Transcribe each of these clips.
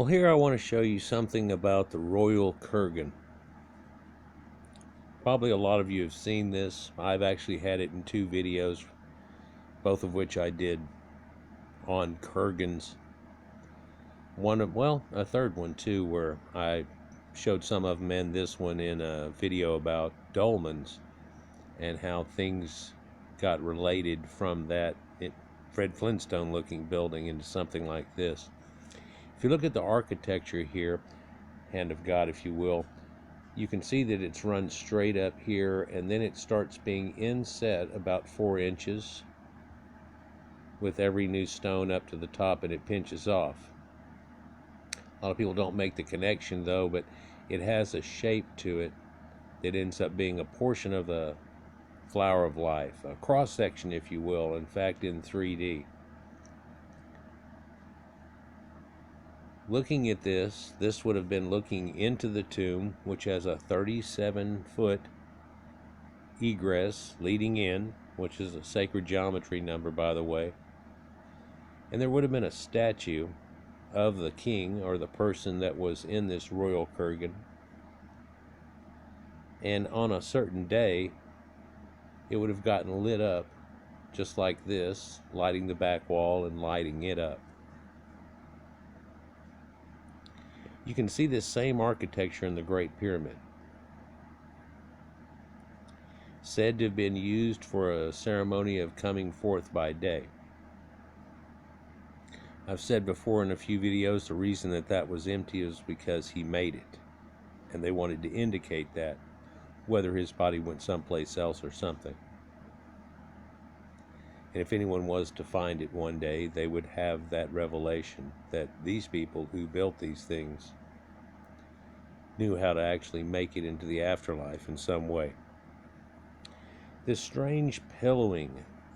Well, here I want to show you something about the Royal Kurgan. Probably a lot of you have seen this. I've actually had it in 2 videos, both of which I did on Kurgans. A third one too, where I showed some of them, and this one in a video about dolmens and how things got related from that Fred Flintstone looking building into something like this. If you look at the architecture here, hand of God if you will, you can see that it's run straight up here, and then it starts being inset about 4 inches with every new stone up to the top, and it pinches off. A lot of people don't make the connection though, but it has a shape to it that ends up being a portion of the flower of life, a cross section if you will, in fact in 3D. Looking at this would have been looking into the tomb, which has a 37-foot egress leading in, which is a sacred geometry number, by the way. And there would have been a statue of the king or the person that was in this Royal Kurgan. And on a certain day, it would have gotten lit up just like this, lighting the back wall and lighting it up. You can see this same architecture in the Great Pyramid, said to have been used for a ceremony of coming forth by day. I've said before in a few videos the reason that was empty is because he made it, and they wanted to indicate that, whether his body went someplace else or something. And if anyone was to find it one day, they would have that revelation that these people who built these things knew how to actually make it into the afterlife in some way. This strange pillowing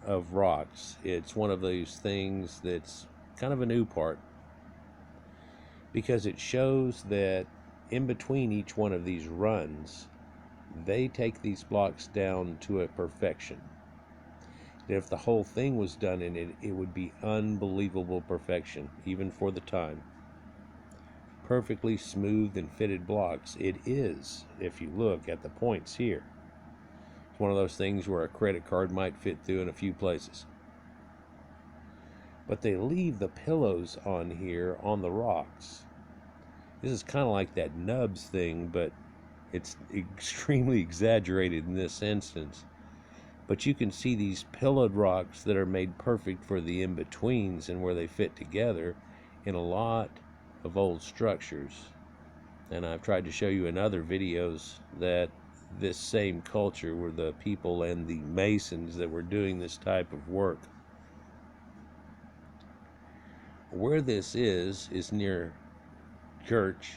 of rocks, it's one of those things that's kind of a new part, because it shows that in between each one of these runs, they take these blocks down to a perfection. If the whole thing was done in it, it would be unbelievable perfection, even for the time. Perfectly smooth and fitted blocks. It is, if you look at the points here. It's one of those things where a credit card might fit through in a few places. But they leave the pillows on here on the rocks. This is kind of like that nubs thing, but it's extremely exaggerated in this instance. But you can see these pillowed rocks that are made perfect for the in-betweens and where they fit together in a lot of old structures. And I've tried to show you in other videos that this same culture were the people and the masons that were doing this type of work. Where this is near Kirch.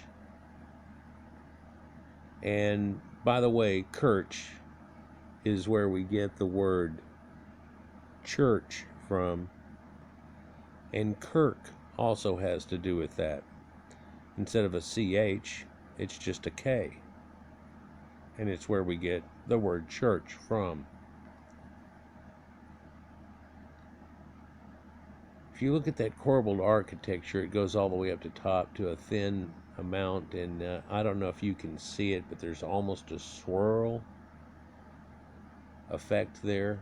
And by the way, Kirch is where we get the word church from, and Kirk also has to do with that. Instead of a CH, it's just a K, and it's where we get the word church from. If you look at that corbeled architecture, it goes all the way up to top to a thin amount, and I don't know if you can see it, but there's almost a swirl effect there.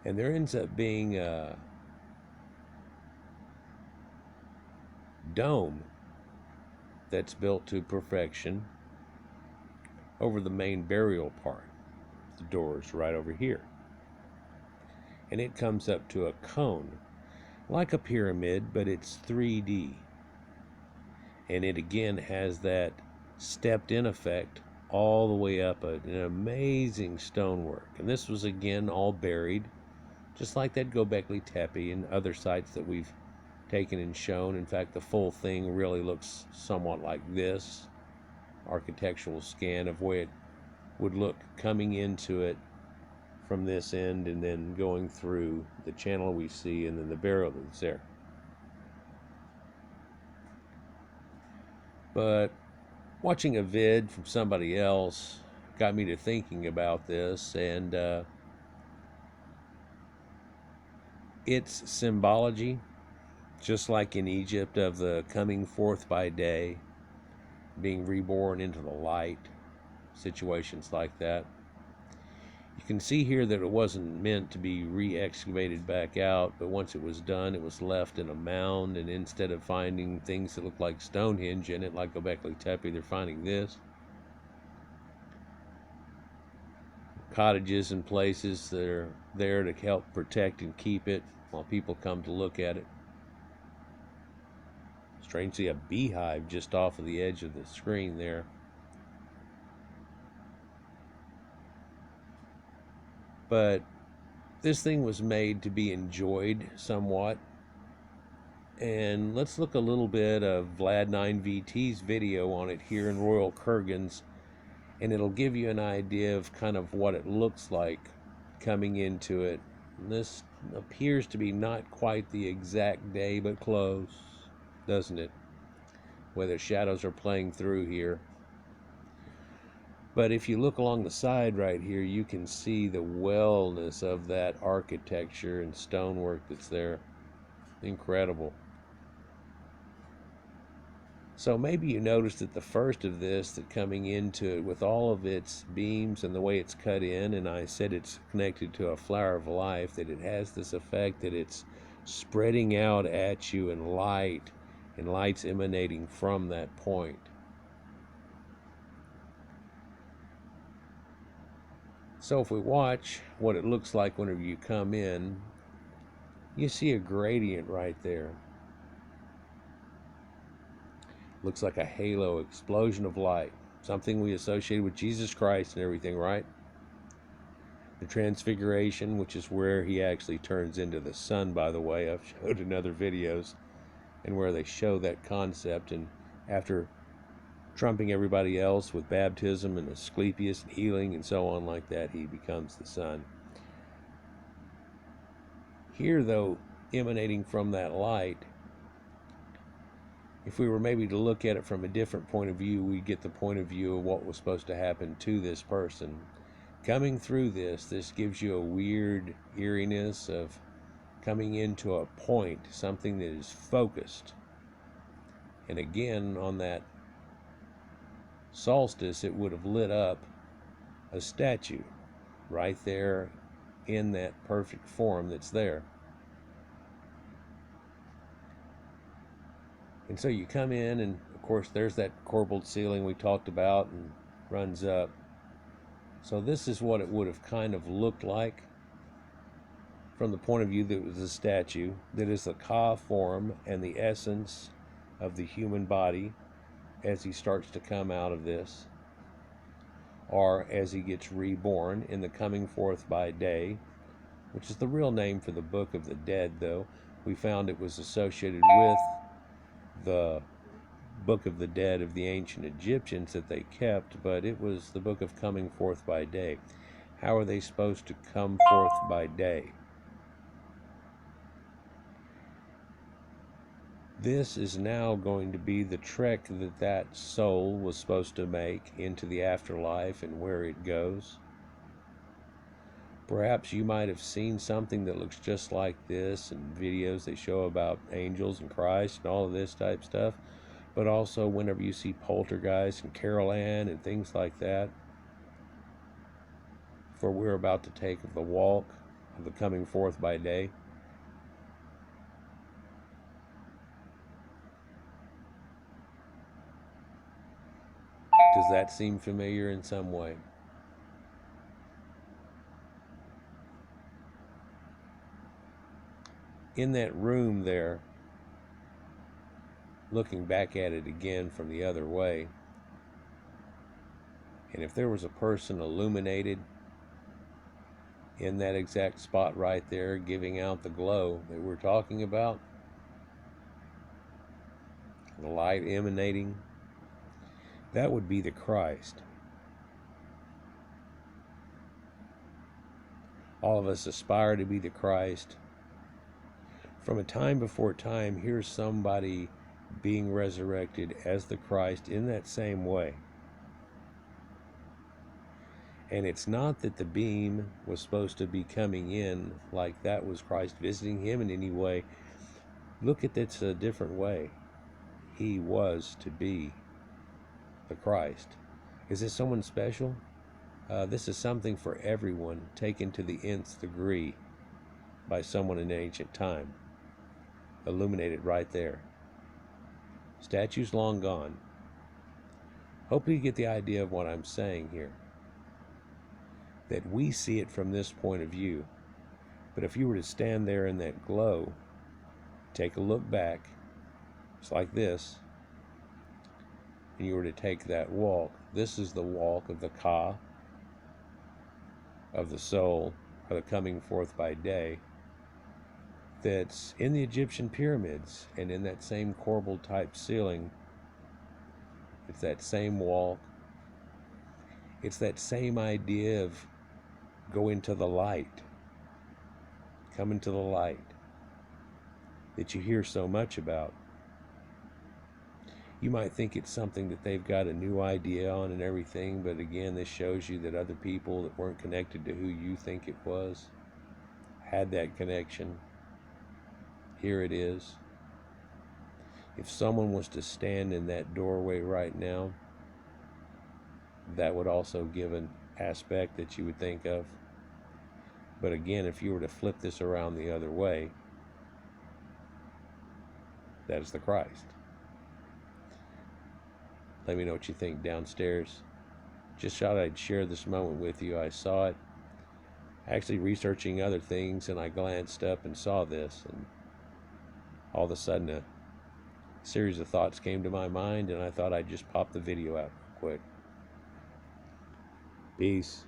And there ends up being a dome that's built to perfection over the main burial part. The door's right over here. And it comes up to a cone, like a pyramid, but it's 3D. And it again has that stepped in effect all the way up, an amazing stonework. And this was again all buried, just like that Gobekli Tepe and other sites that we've taken and shown. In fact, the full thing really looks somewhat like this architectural scan of where it would look coming into it from this end and then going through the channel we see and then the burial that's there. But watching a vid from somebody else got me to thinking about this, and its symbology just like in Egypt, of the coming forth by day, being reborn into the light, situations like that. You can see here that it wasn't meant to be re-excavated back out, but once it was done, it was left in a mound, and instead of finding things that look like Stonehenge in it, like Gobekli Tepe, they're finding this. Cottages and places that are there to help protect and keep it while people come to look at it. Strangely, a beehive just off of the edge of the screen there. But this thing was made to be enjoyed somewhat. And let's look a little bit of Vlad 9VT's video on it here in Royal Kurgan's, and it'll give you an idea of kind of what it looks like coming into it. And this appears to be not quite the exact day, but close, doesn't it? Where the shadows are playing through here. But if you look along the side right here, you can see the wellness of that architecture and stonework that's there. Incredible. So maybe you noticed that the first of this, that coming into it with all of its beams and the way it's cut in, and I said it's connected to a flower of life, that it has this effect that it's spreading out at you in light, and light's emanating from that point. So if we watch what it looks like whenever you come in, you see a gradient right there. Looks like a halo, explosion of light. Something we associate with Jesus Christ and everything, right? The Transfiguration, which is where he actually turns into the sun, by the way. I've showed in other videos, and where they show that concept, and after trumping everybody else with baptism and Asclepius and healing and so on like that, he becomes the sun. Here, though, emanating from that light, if we were maybe to look at it from a different point of view, we'd get the point of view of what was supposed to happen to this person. Coming through this gives you a weird eeriness of coming into a point, something that is focused. And again, on that solstice, it would have lit up a statue right there in that perfect form that's there. And so you come in, and of course there's that corbeled ceiling we talked about, and runs up. So this is what it would have kind of looked like from the point of view that it was a statue, that is the Ka form and the essence of the human body as he starts to come out of this, or as he gets reborn in the coming forth by day, which is the real name for the Book of the Dead, though. We found it was associated with the Book of the Dead of the ancient Egyptians that they kept, but it was the Book of Coming Forth by Day. How are they supposed to come forth by day? This is now going to be the trek that that soul was supposed to make into the afterlife and where it goes. Perhaps you might have seen something that looks just like this in videos they show about angels and Christ and all of this type stuff, but also whenever you see poltergeists and Carol Ann and things like that. For we're about to take the walk of the coming forth by day. Does that seem familiar in some way? In that room there, looking back at it again from the other way, and if there was a person illuminated in that exact spot right there, giving out the glow that we're talking about, the light emanating, that would be the Christ. All of us aspire to be the Christ. From a time before time, here's somebody being resurrected as the Christ in that same way. And it's not that the beam was supposed to be coming in like that was Christ visiting him in any way. Look at this a different way. He was to be the Christ. Is this someone special? This is something for everyone, taken to the nth degree by someone in ancient time. Illuminated right there. Statues long gone. Hope you get the idea of what I'm saying here. That we see it from this point of view. But if you were to stand there in that glow, take a look back, just like this, and you were to take that walk, this is the walk of the Ka, of the soul, or the coming forth by day, that's in the Egyptian pyramids, and in that same corbeled type ceiling. It's that same walk. It's that same idea of go into the light, come into the light, that you hear so much about. You might think it's something that they've got a new idea on and everything, but again, this shows you that other people that weren't connected to who you think it was had that connection. Here it is. If someone was to stand in that doorway right now, that would also give an aspect that you would think of. But again, if you were to flip this around the other way, that is the Christ. Let me know what you think downstairs. Just thought I'd share this moment with you. I saw it actually researching other things, and I glanced up and saw this, and all of a sudden a series of thoughts came to my mind, and I thought I'd just pop the video out real quick. Peace.